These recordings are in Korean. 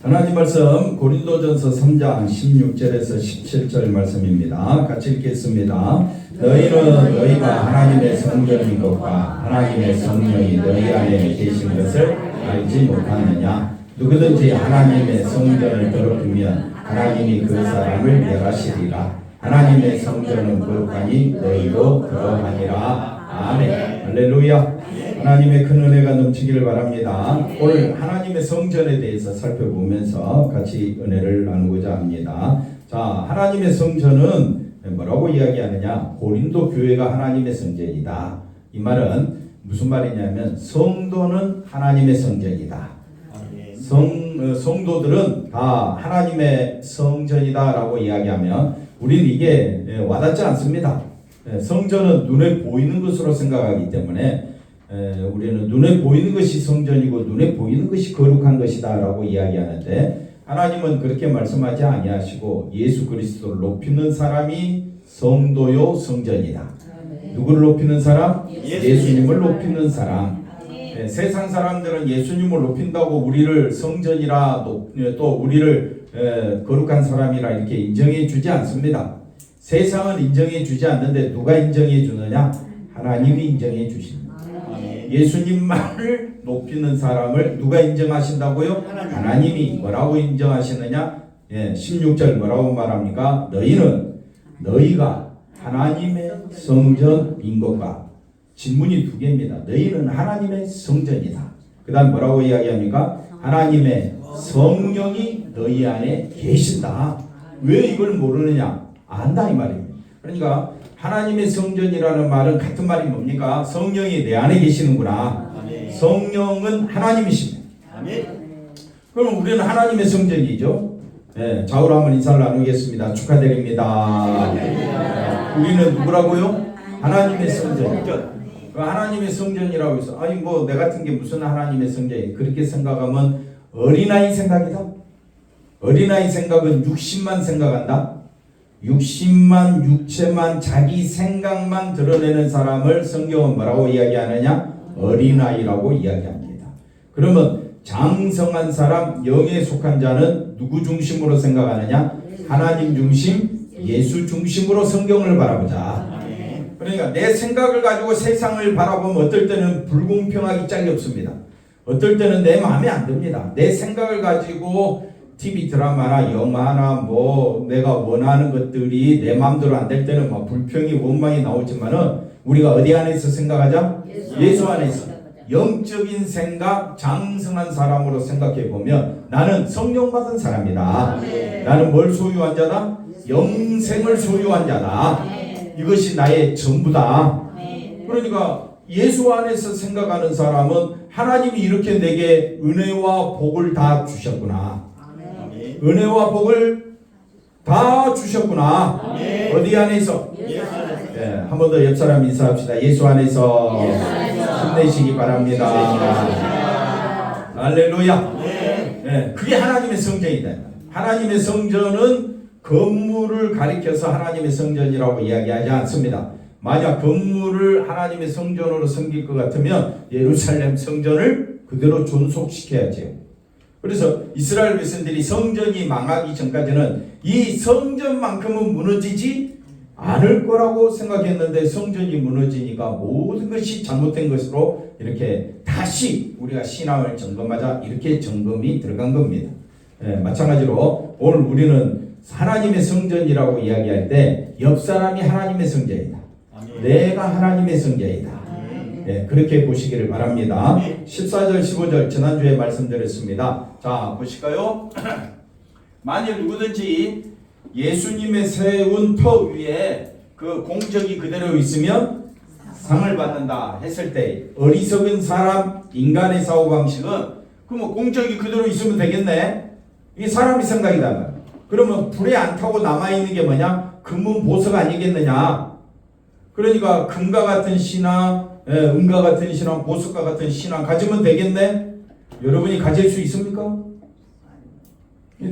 하나님 말씀 고린도전서 3장 16절에서 17절 말씀입니다. 같이 읽겠습니다. 너희는 너희가 하나님의 성전인 것과 하나님의 성령이 너희 안에 계신 것을 알지 못하느냐. 누구든지 하나님의 성전을 더럽히면 하나님이 그 사람을 멸하시리라. 하나님의 성전은 거룩하니 너희도 그러하니라. 아멘. 할렐루야. 하나님의 큰 은혜가 넘치기를 바랍니다. 오늘 하나님의 성전에 대해서 살펴보면서 같이 은혜를 나누고자 합니다. 자, 하나님의 성전은 뭐라고 이야기하느냐? 고린도 교회가 하나님의 성전이다. 이 말은 무슨 말이냐면 성도는 하나님의 성전이다. 성도들은 다 하나님의 성전이다라고 이야기하면 우리는 이게 와닿지 않습니다. 성전은 눈에 보이는 것으로 생각하기 때문에 우리는 눈에 보이는 것이 성전이고 눈에 보이는 것이 거룩한 것이다 라고 이야기하는데, 하나님은 그렇게 말씀하지 아니하시고 예수 그리스도를 높이는 사람이 성도요 성전이다. 누구를 높이는 사람? 예수님을 높이는 사람. 세상 사람들은 예수님을 높인다고 우리를 성전이라 또 우리를 거룩한 사람이라 이렇게 인정해 주지 않습니다. 세상은 인정해 주지 않는데 누가 인정해 주느냐? 하나님이 인정해 주십니다. 예수님만을 높이는 사람을 누가 인정하신다고요? 하나님이. 뭐라고 인정하시느냐? 16절 뭐라고 말합니까? 너희가 하나님의 성전인 것과, 질문이 두 개입니다. 너희는 하나님의 성전이다. 그 다음 뭐라고 이야기합니까? 하나님의 성령이 너희 안에 계신다. 왜 이걸 모르느냐? 안다 이 말입니다. 그러니까 하나님의 성전이라는 말은 같은 말이 뭡니까? 성령이 내 안에 계시는구나. 아멘. 성령은 하나님이십니다. 아멘. 그럼 우리는 하나님의 성전이죠. 네, 좌우로 한번 인사를 나누겠습니다. 축하드립니다. 우리는 누구라고요? 하나님의 성전. 하나님의 성전이라고 해서 아니 뭐 내 같은 게 무슨 하나님의 성전이, 그렇게 생각하면 어린아이 생각이다. 어린아이 생각은 육신만 생각한다. 육신만, 육체만, 자기 생각만 드러내는 사람을 성경은 뭐라고 이야기하느냐? 어린아이라고 이야기합니다. 그러면 장성한 사람, 영에 속한 자는 누구 중심으로 생각하느냐? 하나님 중심, 예수 중심으로 성경을 바라보자. 그러니까 내 생각을 가지고 세상을 바라보면 어떨 때는 불공평하기 짝이 없습니다. 어떨 때는 내 마음에 안 듭니다. 내 생각을 가지고 TV 드라마나 영화나 뭐 내가 원하는 것들이 내 마음대로 안 될 때는 막 불평이 원망이 나오지만은 우리가 어디 안에서 생각하자? 예수 안에서. 영적인 생각, 장성한 사람으로 생각해 보면 나는 성령 받은 사람이다. 나는 뭘 소유한 자다? 영생을 소유한 자다. 이것이 나의 전부다. 그러니까 예수 안에서 생각하는 사람은 하나님이 이렇게 내게 은혜와 복을 다 주셨구나. 은혜와 복을 다 주셨구나. 아멘. 어디 안에서? 예수 안에서. 네, 한 번 더 옆 사람 인사합시다. 예수 안에서. 힘내시기 바랍니다. 할렐루야. 네, 그게 하나님의 성전이다. 하나님의 성전은 건물을 가리켜서 하나님의 성전이라고 이야기하지 않습니다. 만약 건물을 하나님의 성전으로 섬길 것 같으면 예루살렘 성전을 그대로 존속시켜야죠. 그래서 이스라엘 백성들이 성전이 망하기 전까지는 이 성전만큼은 무너지지 않을 거라고 생각했는데 성전이 무너지니까 모든 것이 잘못된 것으로 이렇게 다시 우리가 신앙을 점검하자, 이렇게 점검이 들어간 겁니다. 마찬가지로 오늘 우리는 하나님의 성전이라고 이야기할 때 옆 사람이 하나님의 성전이다. 내가 하나님의 성전이다. 네, 그렇게 보시기를 바랍니다. 14절 15절 지난주에 말씀드렸습니다. 자, 보실까요? 만일 누구든지 예수님의 세운 터 위에 그 공적이 그대로 있으면 상을 받는다 했을 때, 어리석은 사람, 인간의 사고방식은 그럼 공적이 그대로 있으면 되겠네. 이게 사람의 생각이다. 그러면 불에 안 타고 남아있는 게 뭐냐? 금은 보석 아니겠느냐? 그러니까 금과 같은 신앙, 은과 같은 신앙, 보석과 같은 신앙 가지면 되겠네? 여러분이 가질 수 있습니까?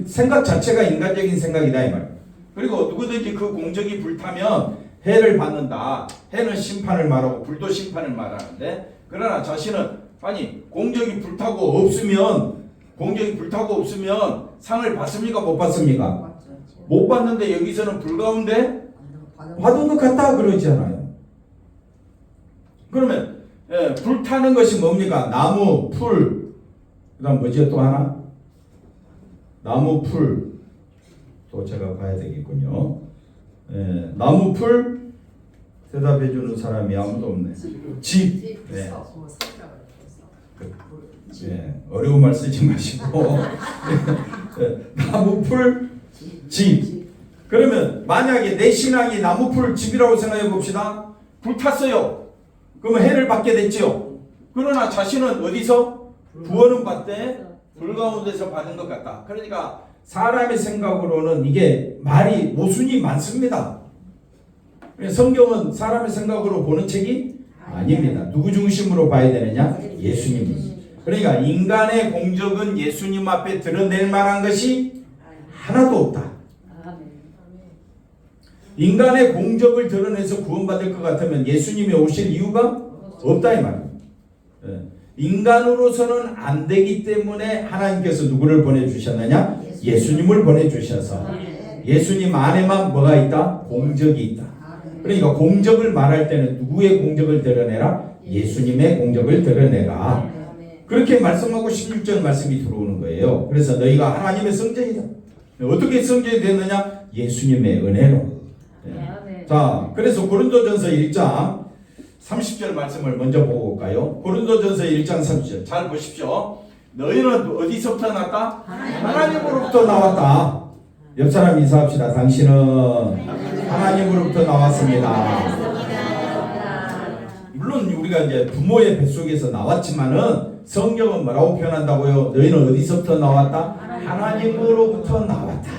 생각 자체가 인간적인 생각이다 이 말. 그리고 누구든지 그 공적이 불타면 해를 받는다. 해는 심판을 말하고 불도 심판을 말하는데, 그러나 자신은 아니 공적이 불타고 없으면 공적이 불타고 없으면 상을 받습니까? 못 받습니까? 못 받는데 여기서는 불 가운데 받은 것 같다 그러잖아요. 그러면 불타는 것이 뭡니까? 나무, 풀, 그 다음 뭐죠? 또 하나? 나무, 풀. 또 제가 봐야 되겠군요. 나무, 풀. 대답해 주는 사람이 아무도 없네. 집. 네. 어려운 말 쓰지 마시고 나무, 풀, 집. 그러면 만약에 내 신앙이 나무, 풀, 집이라고 생각해 봅시다. 불탔어요. 그러면 해를 받게 됐죠. 그러나 자신은 어디서? 구원은 받되 불 가운데서 받은 것 같다. 그러니까 사람의 생각으로는 이게 말이 모순이 많습니다. 성경은 사람의 생각으로 보는 책이 아닙니다. 누구 중심으로 봐야 되느냐? 예수님. 그러니까 인간의 공적은 예수님 앞에 드러낼 만한 것이 하나도 없다. 인간의 공적을 드러내서 구원받을 것 같으면 예수님이 오실 이유가 없다 이 말입니다. 인간으로서는 안 되기 때문에 하나님께서 누구를 보내주셨느냐? 예수님을 보내주셔서 예수님 안에만 뭐가 있다? 공적이 있다. 그러니까 공적을 말할 때는 누구의 공적을 드러내라? 예수님의 공적을 드러내라. 그렇게 말씀하고 16절 말씀이 들어오는 거예요. 그래서 너희가 하나님의 성전이다. 어떻게 성전이 됐느냐? 예수님의 은혜로. 자, 그래서 고린도전서 1장 30절 말씀을 먼저 보고 올까요? 고린도전서 1장 30절 잘 보십시오. 너희는 어디서부터 났다? 하나님으로부터 나왔다. 옆 사람 인사합시다. 당신은 하나님으로부터 나왔습니다. 물론 우리가 이제 부모의 뱃속에서 나왔지만은 성경은 뭐라고 표현한다고요? 너희는 어디서부터 나왔다? 하나님으로부터 나왔다.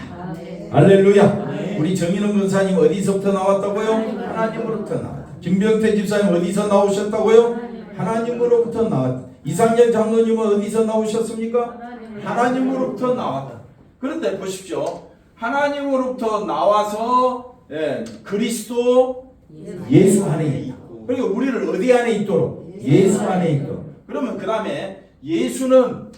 할렐루야. 우리 정인원 권사님 어디서부터 나왔다고요? 하나님으로부터 나왔다. 김병태 집사님 어디서 나오셨다고요? 하나님으로부터 나왔다. 이상열 장로님은 어디서 나오셨습니까? 하나님으로부터 나왔다. 그런데 보십시오. 하나님으로부터 나와서 그리스도 예수 안에 있다. 그러니까 우리를 어디 안에 있도록? 예수 안에 있도록. 그러면 그 다음에 예수는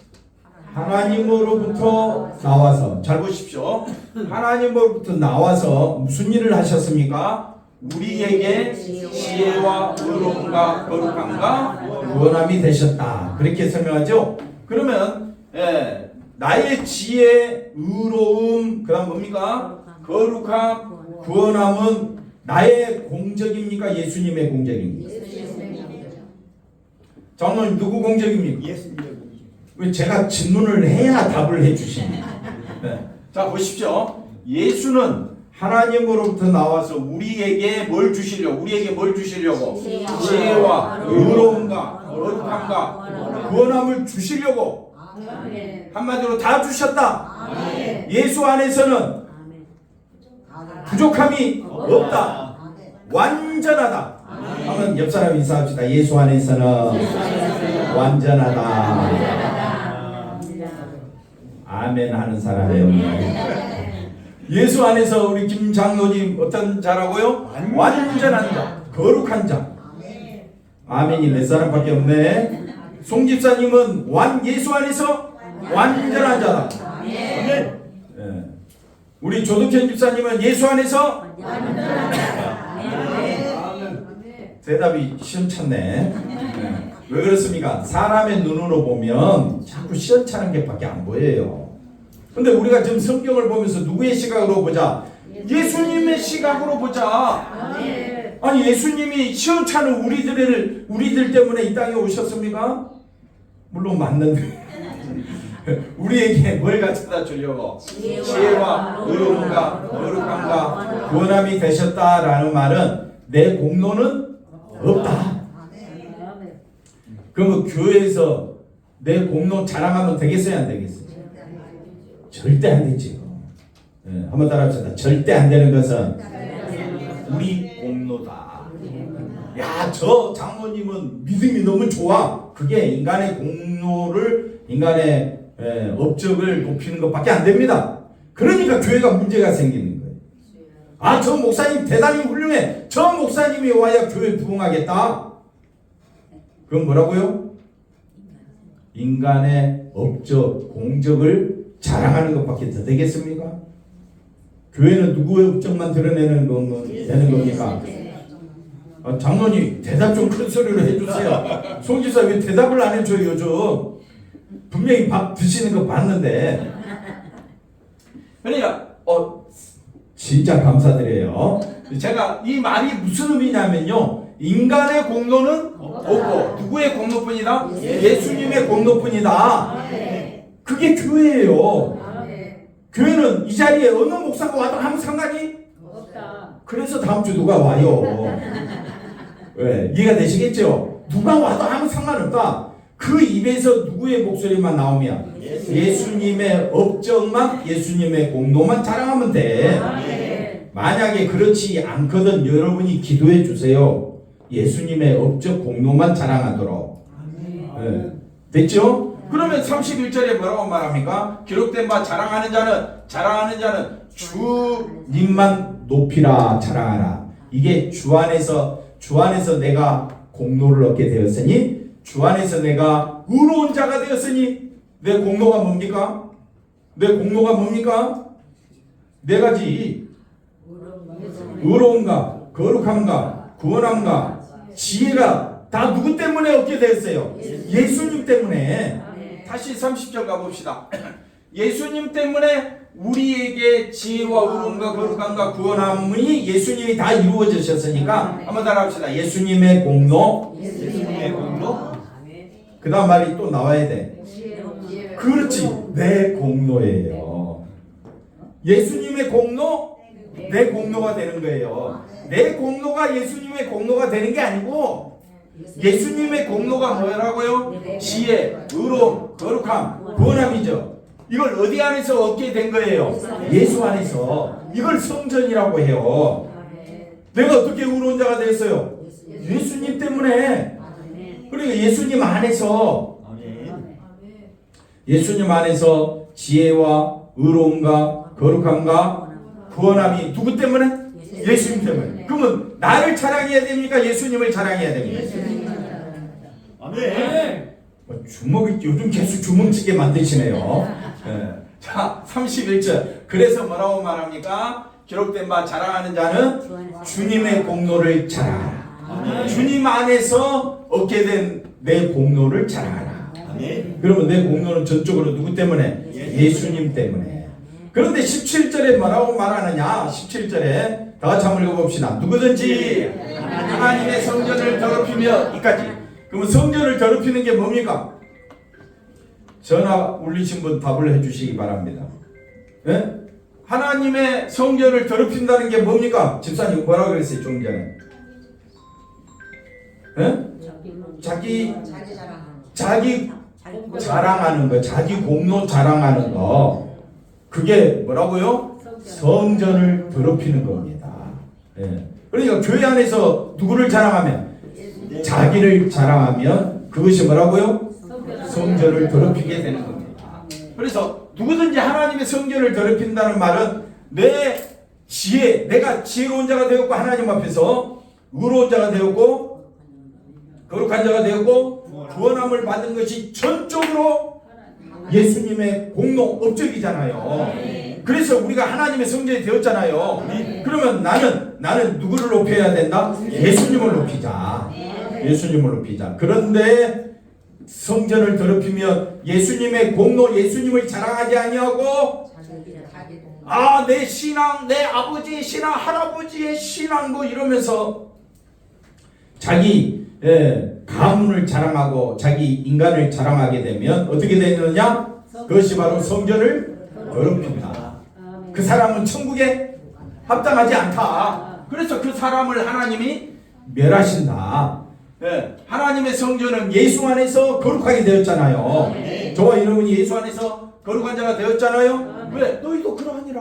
하나님으로부터 나와서 잘 보십시오. 하나님으로부터 나와서 무슨 일을 하셨습니까? 우리에게 지혜와 의로움과 거룩함과 구원함이 되셨다. 그렇게 설명하죠. 그러면 나의 지혜, 의로움, 그 다음 뭡니까? 거룩함, 구원함은 나의 공적입니까? 예수님의 공적입니까? 장로님 누구 공적입니까? 예수님의 공적. 왜 제가 질문을 해야 답을 해주십니까? 자 보십시오. 예수는 하나님으로부터 나와서 우리에게 뭘 주시려고? 우리에게 뭘 주시려고? 지혜와 의로움과 거룩함과 구원함을 주시려고. 한마디로 다 주셨다. 예수 안에서는 부족함이 없다. 완전하다. 한번 옆 사람 인사합시다. 예수 안에서는 완전하다. 아멘 하는 사람이 없나요? 예수 안에서 우리 김 장로님 어떤 자라고요? 완전한 자, 거룩한 자. 아멘이 몇 사람밖에 없네. 송 집사님은 예수 안에서 완전한 자다. 아멘. 우리 조덕현 집사님은 예수 안에서 완전한 자다. 대답이 시원찮네. 왜 그렇습니까? 사람의 눈으로 보면 자꾸 시원찮은 게밖에 안 보여요. 근데 우리가 지금 성경을 보면서 누구의 시각으로 보자? 예수님의 시각으로 보자. 아니 예수님이 시원찮은 우리들 때문에 이 땅에 오셨습니까? 물론 맞는데 우리에게 뭘 갖다 주려고? 지혜와 의로움과 거룩함과 구원함이 되셨다라는 말은 내 공로는 없다. 그러면 교회에서 내 공로 자랑하면 되겠어요? 안 되겠어요? 절대 안 되지. 한번 따라합시다. 절대 안 되는 것은 우리 공로다. 야, 저 장모님은 믿음이 너무 좋아. 그게 인간의 공로를, 인간의 업적을 높이는 것밖에 안 됩니다. 그러니까 교회가 문제가 생기는 거예요. 아, 저 목사님 대단히 훌륭해. 저 목사님이 와야 교회 부흥하겠다. 그건 뭐라고요? 인간의 업적, 공적을 자랑하는 것밖에 더 되겠습니까? 교회는 누구의 업적만 드러내는 되는 겁니까? 장로님 대답 좀 큰 소리로 해주세요. 송지사 왜 대답을 안 해줘요 요즘? 분명히 밥 드시는 거 봤는데. 그러니까 진짜 감사드려요. 제가 이 말이 무슨 의미냐면요, 인간의 공로는 없고 누구의 공로뿐이다? 예수님의 공로뿐이다. 그게 교회예요. 교회는 이 자리에 어느 목사가 와도 아무 상관이 없다. 그래서 다음 주 누가 와요? 왜? 이해가 되시겠죠? 누가 와도 아무 상관없다. 그 입에서 누구의 목소리만 나오면 예수님의 업적만, 예수님의 공로만 자랑하면 돼. 만약에 그렇지 않거든 여러분이 기도해 주세요. 예수님의 업적 공로만 자랑하도록. 네. 됐죠? 그러면 31절에 뭐라고 말합니까? 기록된 바 자랑하는 자는 주님만 높이라 자랑하라. 이게 주 안에서 내가 공로를 얻게 되었으니, 주 안에서 내가 의로운 자가 되었으니, 내 공로가 뭡니까? 내 공로가 뭡니까? 네 가지. 의로움과 거룩함과 구원함과 지혜가 다 누구 때문에 얻게 되었어요? 예수님 때문에. 다시 30절 가봅시다. 예수님 때문에 우리에게 지혜와 의로움과 거룩함과 구원함이 예수님이 다 이루어지셨으니까 한번 따라합시다. 예수님의 공로. 그 다음 말이 또 나와야 돼. 그렇지, 내 공로예요. 예수님의 공로, 내 공로가 되는 거예요. 내 공로가 예수님의 공로가 되는 게 아니고, 예수님의 공로가 뭐라고요? 지혜, 의로움, 거룩함, 구원함이죠. 이걸 어디 안에서 얻게 된 거예요? 예수 안에서. 이걸 성전이라고 해요. 내가 어떻게 의로운 자가 됐어요? 예수님 때문에. 그러니까 예수님 안에서 지혜와 의로움과 거룩함과 구원함이 누구 때문에? 예수님 때문에. 그러면 나를 자랑해야 됩니까? 예수님을 자랑해야 됩니까? 아멘. 주먹이 요즘 계속 주먹지게 만드시네요. 네. 자, 31절. 그래서 뭐라고 말합니까? 기록된 바 자랑하는 자는 주님의 공로를 자랑하라. 주님 안에서 얻게 된 내 공로를 자랑하라. 그러면 내 공로는 전적으로 누구 때문에? 예수님 때문에. 그런데 17절에 뭐라고 말하느냐? 17절에 다 같이 한번 읽어봅시다. 누구든지 하나님의 성전을 더럽히며, 이까지. 그러면 성전을 더럽히는 게 뭡니까? 전화 울리신 분 답을 해주시기 바랍니다. 네? 하나님의 성전을 더럽힌다는 게 뭡니까? 집사님 뭐라고 그랬어요 좀 전에? 네? 자기 자랑하는 거, 자기 공로 자랑하는 거, 그게 뭐라고요? 성전을 더럽히는 겁니다. 네. 그러니까 교회 안에서 누구를 자랑하면, 자기를 자랑하면 그것이 뭐라고요? 성전을 더럽히게 되는 겁니다. 그래서 누구든지 하나님의 성전을 더럽힌다는 말은 내 지혜, 내가 지혜로운 자가 되었고 하나님 앞에서 의로운 자가 되었고 거룩한 자가 되었고 구원함을 받은 것이 전적으로 예수님의 공로 업적이잖아요. 그래서 우리가 하나님의 성전이 되었잖아요. 그러면 나는 누구를 높여야 된다? 예수님을 높이자. 예수님을 높이자. 그런데 성전을 더럽히면 예수님의 공로, 예수님을 자랑하지 아니하고 내 신앙, 내 아버지의 신앙, 할아버지의 신앙 뭐 이러면서 자기 가문을 자랑하고 자기 인간을 자랑하게 되면 어떻게 되느냐? 그것이 바로 성전을 더럽힌다. 그 사람은 천국에 합당하지 않다. 그래서 그 사람을 하나님이 멸하신다. 하나님의 성전은 예수 안에서 거룩하게 되었잖아요. 저와 여러분이 예수 안에서 거룩한 자가 되었잖아요. 왜? 너희도 그러하니라.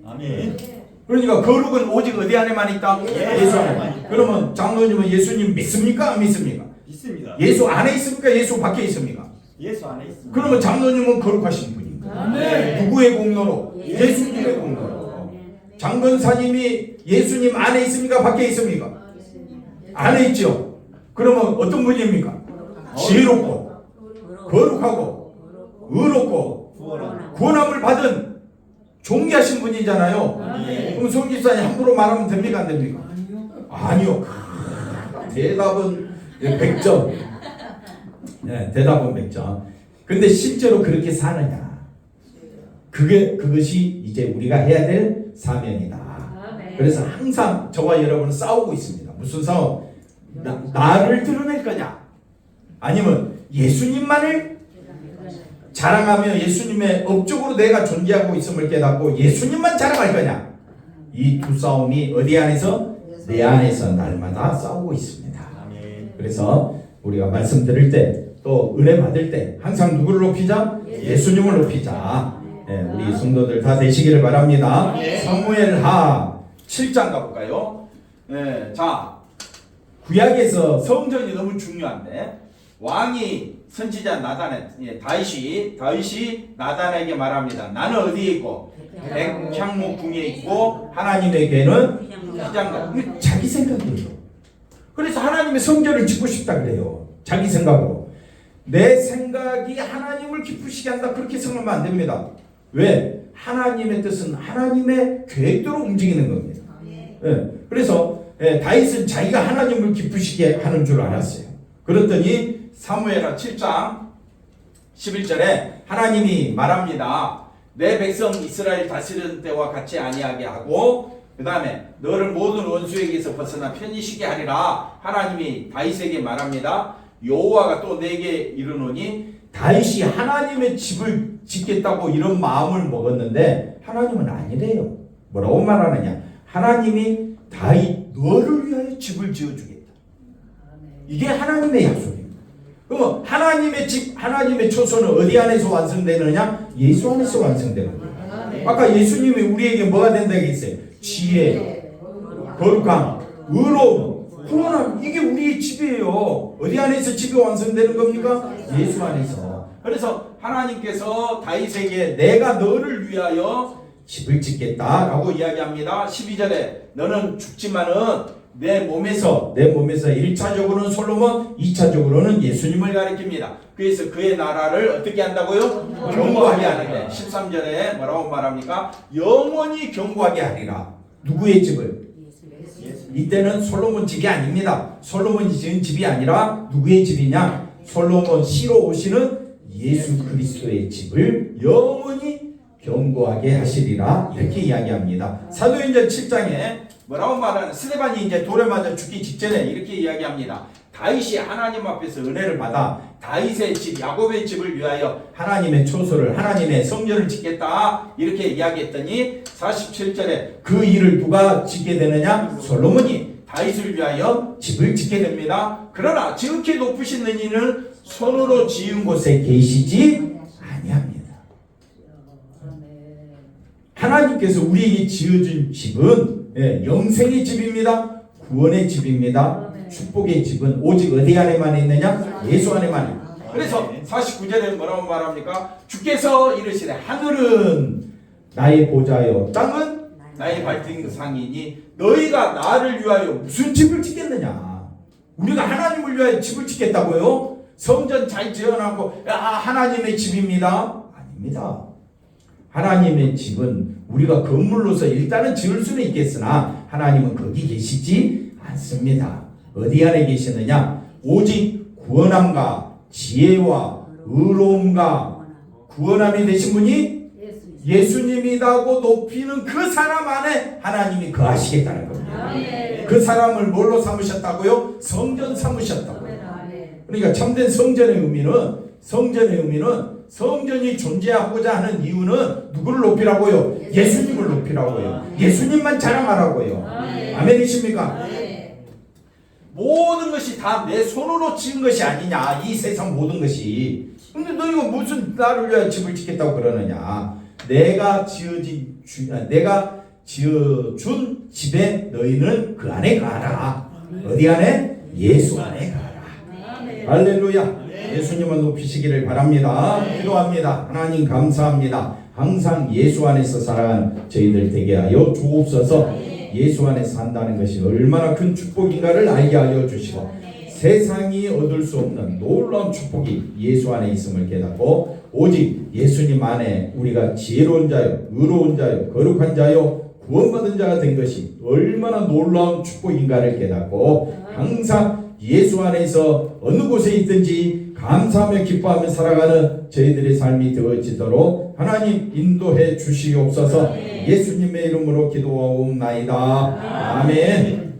아멘. 그러니까 거룩은 오직 어디 안에만 있다? 예수 안에. 그러면 장로님은 예수님 믿습니까? 안 믿습니까? 믿습니다. 예수 안에 있습니까? 예수 밖에 있습니까? 예수 안에 있습니다. 그러면 장로님은 거룩하신 분입니다. 누구의 공로로? 예수님의 공로로. 장건사님이 예수님 안에 있습니까? 밖에 있습니까? 안에 있죠. 그러면 어떤 분입니까? 지혜롭고 거룩하고 의롭고 구원함을 받은 존귀하신 분이잖아요. 그럼 송 집사님 함부로 말하면 됩니까 안 됩니까? 아니요. 대답은 100점. 네, 대답은 100점. 근데 실제로 그렇게 사느냐? 그것이 이제 우리가 해야 될 사명이다. 그래서 항상 저와 여러분은 싸우고 있습니다. 무슨 싸움? 나를 드러낼 거냐? 아니면 예수님만을 자랑하며 예수님의 업적으로 내가 존재하고 있음을 깨닫고 예수님만 자랑할 거냐? 이 두 싸움이 어디 안에서? 내 안에서 날마다 싸우고 있습니다. 그래서 우리가 말씀 들을 때 또 은혜 받을 때 항상 누구를 높이자? 예수님을 높이자. 네, 우리 성도들 다 되시기를 바랍니다. 사무엘하 7장 가볼까요? 네, 자, 구약에서 성전이 너무 중요한데 왕이 선지자 나단에 다윗이 나단에게 말합니다. 나는 어디에 있고 백향목 궁에 있고 하나님에게는 휘장가. 자기 생각이에요. 그래서 하나님의 성전을 짓고 싶다 그래요. 자기 생각으로. 내 생각이 하나님을 기쁘시게 한다 그렇게 생각하면 안 됩니다. 왜? 하나님의 뜻은 하나님의 계획대로 움직이는 겁니다. 예, 그래서 다윗은 자기가 하나님을 기쁘시게 하는 줄 알았어요. 그랬더니 사무엘하 7장 11절에 하나님이 말합니다. 내 백성 이스라엘 다스리는 때와 같이 아니하게 하고 그 다음에 너를 모든 원수에게서 벗어나 편히 쉬게 하리라. 하나님이 다윗에게 말합니다. 여호와가 또 내게 이르노니 다윗이 하나님의 집을 짓겠다고 이런 마음을 먹었는데 하나님은 아니래요. 뭐라고 말하느냐? 하나님이 다윗 너를 위하여 집을 지어주겠다. 이게 하나님의 약속입니다. 그럼 하나님의 집, 하나님의 초소는 어디 안에서 완성되느냐? 예수 안에서 완성되는 거예요. 아까 예수님이 우리에게 뭐가 된다고 했어요? 지혜, 거룩함, 의로움, 구원함. 이게 우리의 집이에요. 어디 안에서 집이 완성되는 겁니까? 예수 안에서. 그래서 하나님께서 다윗에게 내가 너를 위하여 집을 짓겠다라고 이야기합니다. 12절에 너는 죽지만은 내 몸에서 1차적으로는 솔로몬, 2차적으로는 예수님을 가리킵니다. 그래서 그의 나라를 어떻게 한다고요? 견고하게 하는데 13절에 뭐라고 말합니까? 영원히 견고하게 하리라. 누구의 집을? 이때는 솔로몬 집이 아닙니다. 솔로몬이 지은 집이 아니라 누구의 집이냐? 솔로몬 시로 오시는 예수 그리스도의 집을 영원히 견고하게 하시리라 이렇게 이야기합니다. 사도행전 7장에 뭐라고 말하는 스데반이 이제 돌에 맞아 죽기 직전에 이렇게 이야기합니다. 다윗이 하나님 앞에서 은혜를 받아 다윗의 집 야곱의 집을 위하여 하나님의 초소를 하나님의 성전을 짓겠다 이렇게 이야기했더니 47절에 그 일을 누가 짓게 되느냐? 솔로몬이 다윗을 위하여 집을 짓게 됩니다. 그러나 지극히 높으신 이는 손으로 지은 곳에 계시지 아니합니다. 하나님께서 우리에게 지어준 집은 영생의 집입니다. 구원의 집입니다. 축복의 집은 오직 어디 안에만 있느냐? 예수 안에만 있다. 그래서 49절에 뭐라고 말합니까? 주께서 이르시되 하늘은 나의 보좌요 땅은 나의 발등상이니 너희가 나를 위하여 무슨 집을 짓겠느냐? 우리가 하나님을 위하여 집을 짓겠다고요? 성전 잘 지어놓고 하나님의 집입니다. 아닙니다. 하나님의 집은 우리가 건물로서 일단은 지을 수는 있겠으나 하나님은 거기 계시지 않습니다. 어디 안에 계시느냐? 오직 구원함과 지혜와 의로움과 구원함이 되신 분이 예수님이라고 높이는 그 사람 안에 하나님이 거하시겠다는 겁니다. 그 사람을 뭘로 삼으셨다고요? 성전 삼으셨다고요. 그러니까 참된 성전의 의미는 성전이 존재하고자 하는 이유는 누구를 높이라고요? 예수님을 높이라고요. 예수님만 자랑하라고요. 아멘이십니까? 모든 것이 다 내 손으로 지은 것이 아니냐. 이 세상 모든 것이. 근데 너희가 무슨 나를 위하여 집을 짓겠다고 그러느냐. 내가 지어준 집에 너희는 그 안에 가라. 어디 안에? 예수 안에 가라. 할렐루야. 예수님을 높이시기를 바랍니다. 기도합니다. 하나님 감사합니다. 항상 예수 안에서 살아가는 저희들 되게 하여 주옵소서. 예수 안에 산다는 것이 얼마나 큰 축복인가를 알게 하여 주시고 세상이 얻을 수 없는 놀라운 축복이 예수 안에 있음을 깨닫고 오직 예수님 안에 우리가 지혜로운 자요, 의로운 자요, 거룩한 자요, 구원받은 자가 된 것이 얼마나 놀라운 축복인가를 깨닫고 항상 예수 안에서 어느 곳에 있든지 감사하며 기뻐하며 살아가는 저희들의 삶이 되어지도록 하나님 인도해 주시옵소서. 예수님의 이름으로 기도하옵나이다. 아멘.